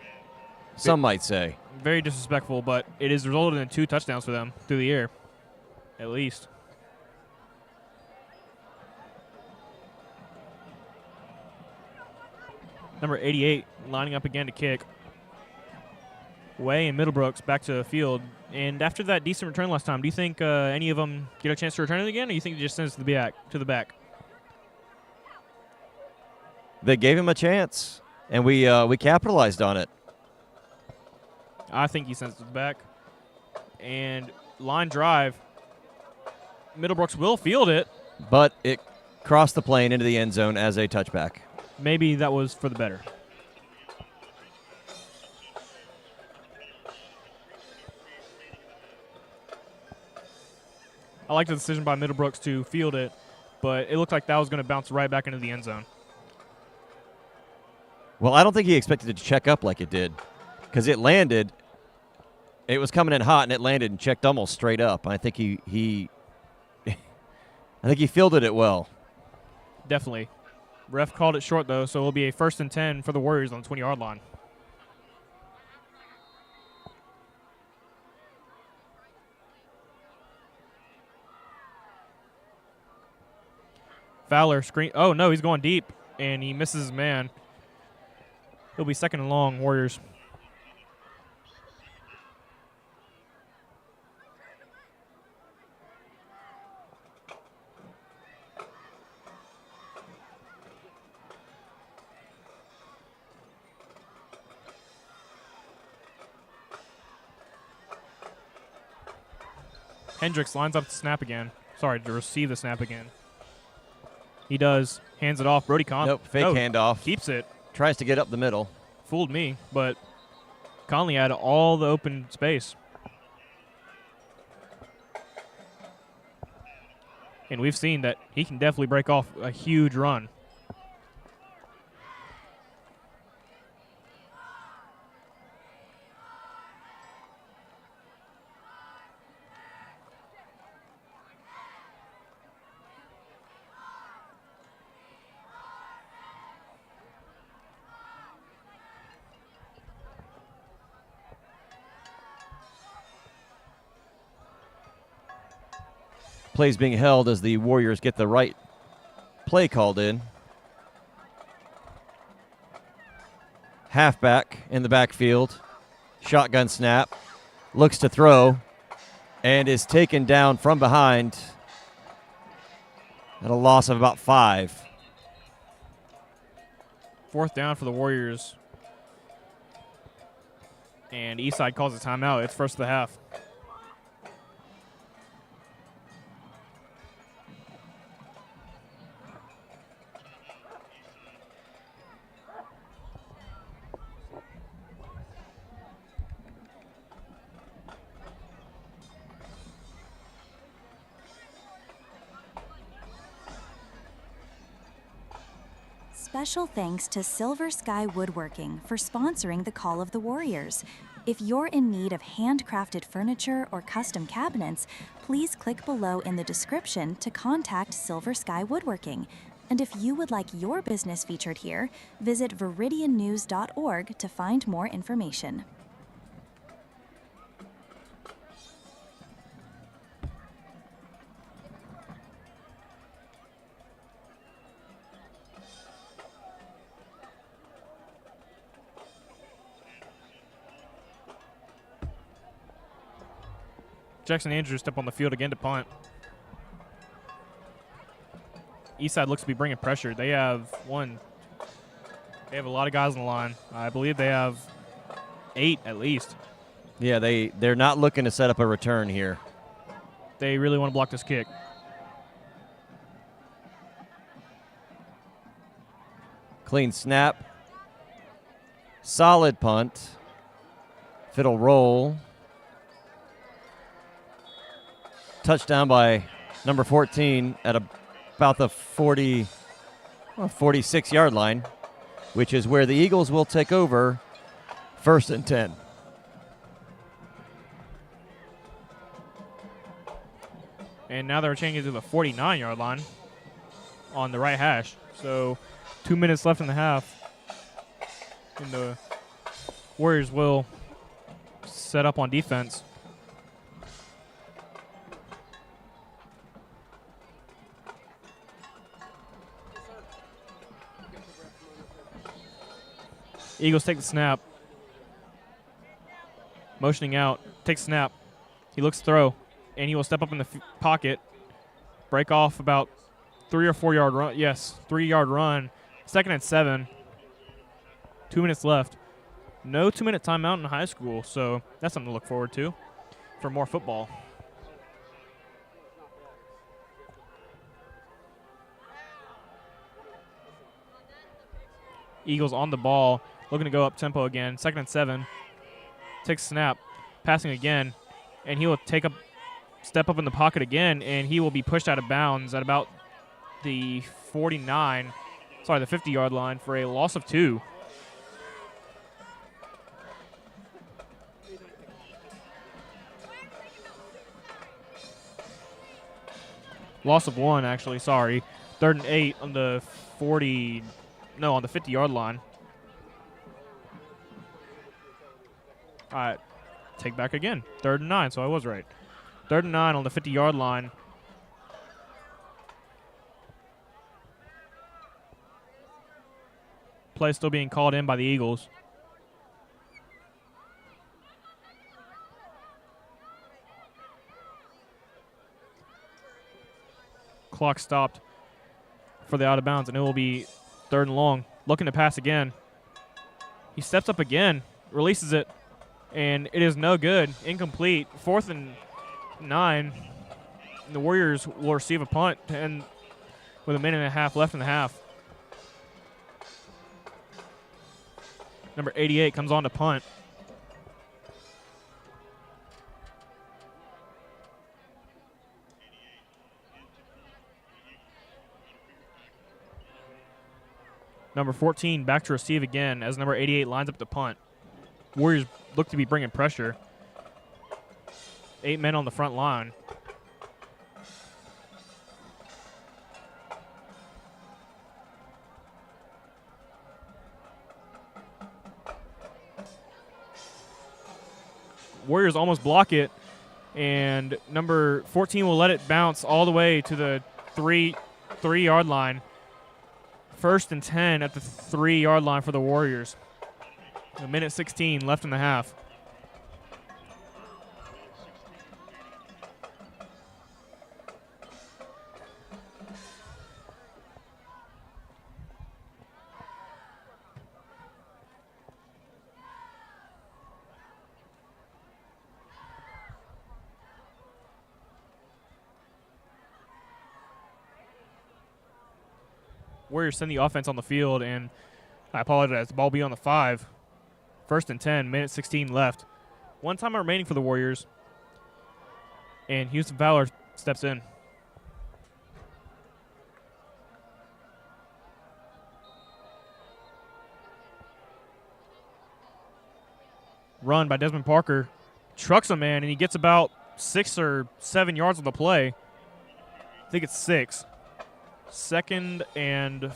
some might say. Very disrespectful, but it has resulted in 2 touchdowns for them through the air, at least. Number 88 lining up again to kick. Way and Middlebrooks back to the field. And after that decent return last time, do you think any of them get a chance to return it again, or do you think it just sends it to the back? They gave him a chance, and we capitalized on it. I think he sends it to the back. And line drive. Middlebrooks will field it. But it crossed the plane into the end zone as a touchback. Maybe that was for the better. I like the decision by Middlebrooks to field it, but it looked like that was going to bounce right back into the end zone. Well, I don't think he expected it to check up like it did, because it landed. It was coming in hot, and it landed and checked almost straight up. And I think he I think he fielded it well. Definitely. Ref called it short, though, so it will be a 1st and 10 for the Warriors on the 20-yard line. Fowler screen. Oh, no, he's going deep, and he misses his man. He'll be 2nd and long, Warriors. Hendricks lines up to snap again. Sorry, to receive the snap again. He does. Hands it off. Brody Conley. Nope, fake handoff. Keeps it. Tries to get up the middle. Fooled me, but Conley had all the open space. And we've seen that he can definitely break off a huge run. Plays being held as the Warriors get the right play called in. Halfback in the backfield. Shotgun snap. Looks to throw. And is taken down from behind at a loss of about 5. 4th down for the Warriors. And Eastside calls a timeout. It's first of the half. Special thanks to Silver Sky Woodworking for sponsoring the Call of the Warriors. If you're in need of handcrafted furniture or custom cabinets, please click below in the description to contact Silver Sky Woodworking. And if you would like your business featured here, visit viridiannews.org to find more information. Jackson Andrews step on the field again to punt. Eastside looks to be bringing pressure. They have a lot of guys on the line. I believe they have 8 at least. Yeah, they're not looking to set up a return here. They really want to block this kick. Clean snap. Solid punt. Fiddle roll. Touchdown by number 14 at about the 46-yard line, which is where the Eagles will take over 1st and 10. And now they're changing to the 49-yard line on the right hash. So 2 minutes left in the half. And the Warriors will set up on defense. Eagles take the snap. Motioning out. Takes snap. He looks throw. And he will step up in the pocket. Break off about 3 or 4 yard run. Yes, 3-yard run. 2nd and 7. 2 minutes left. No 2-minute timeout in high school, so that's something to look forward to for more football. Eagles on the ball, looking to go up tempo again. 2nd and 7. Takes snap, passing again, and he will step up in the pocket again, and he will be pushed out of bounds at about the 50-yard line for a loss of 2. Loss of 1, actually, sorry. 3rd and 8 on the 50-yard line. All right, take back again. 3rd and 9, so I was right. 3rd and 9 on the 50-yard line. Play still being called in by the Eagles. Clock stopped for the out of bounds, and it will be 3rd and long. Looking to pass again. He steps up again, releases it, and it is no good. Incomplete. 4th and 9. The Warriors will receive a punt, and with 1.5 minutes left in the half. Number 88 comes on to punt. Number 14 back to receive again as number 88 lines up the punt. Warriors look to be bringing pressure. 8 men on the front line. Warriors almost block it, and number 14 will let it bounce all the way to the 3-yard line. 1st and 10 at the 3-yard line for the Warriors. 1 minute 16 left in the half. Warriors send the offense on the field, and I apologize, the ball will be on the 5. 1st and 10, minute 16 left. 1 time remaining for the Warriors, and Houston Fowler steps in. Run by Desmond Parker. Trucks a man, and he gets about 6 or 7 yards on the play. I think it's 6. 2nd and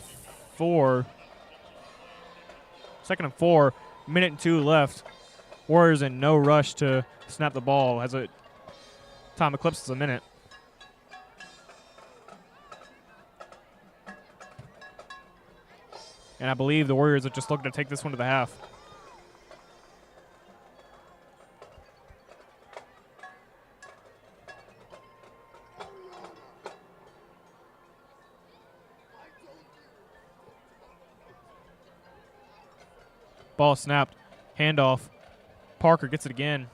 4. 2nd and 4. Minute and 2 left. Warriors in no rush to snap the ball as it time eclipses a minute. And I believe the Warriors are just looking to take this one to the half. Ball snapped. Handoff. Parker gets it again.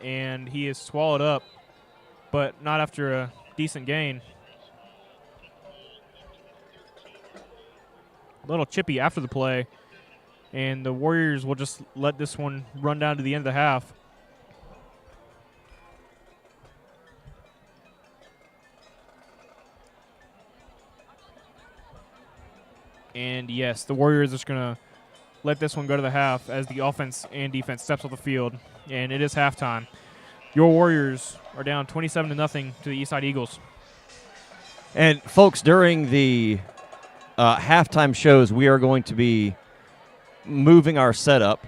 and he is swallowed up, but not after a decent gain. A little chippy after the play, and the Warriors will just let this one run down to the end of the half. And yes, the Warriors are just going to let this one go to the half as the offense and defense steps off the field. And it is halftime. Your Warriors are down 27-0 to the Eastside Eagles. And, folks, during the halftime shows, we are going to be moving our setup.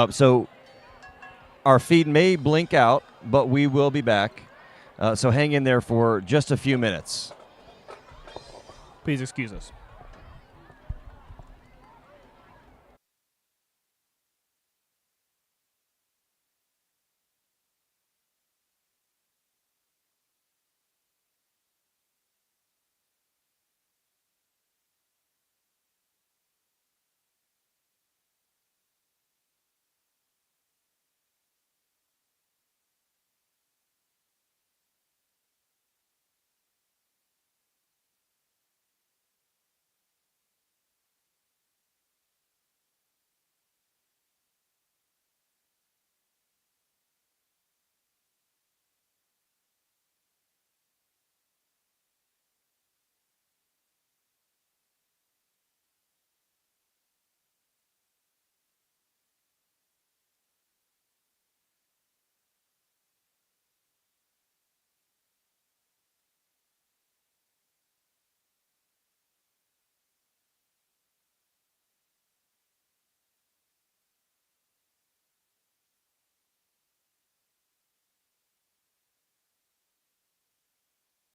So our feed may blink out, but we will be back. So hang in there for just a few minutes. Please excuse us.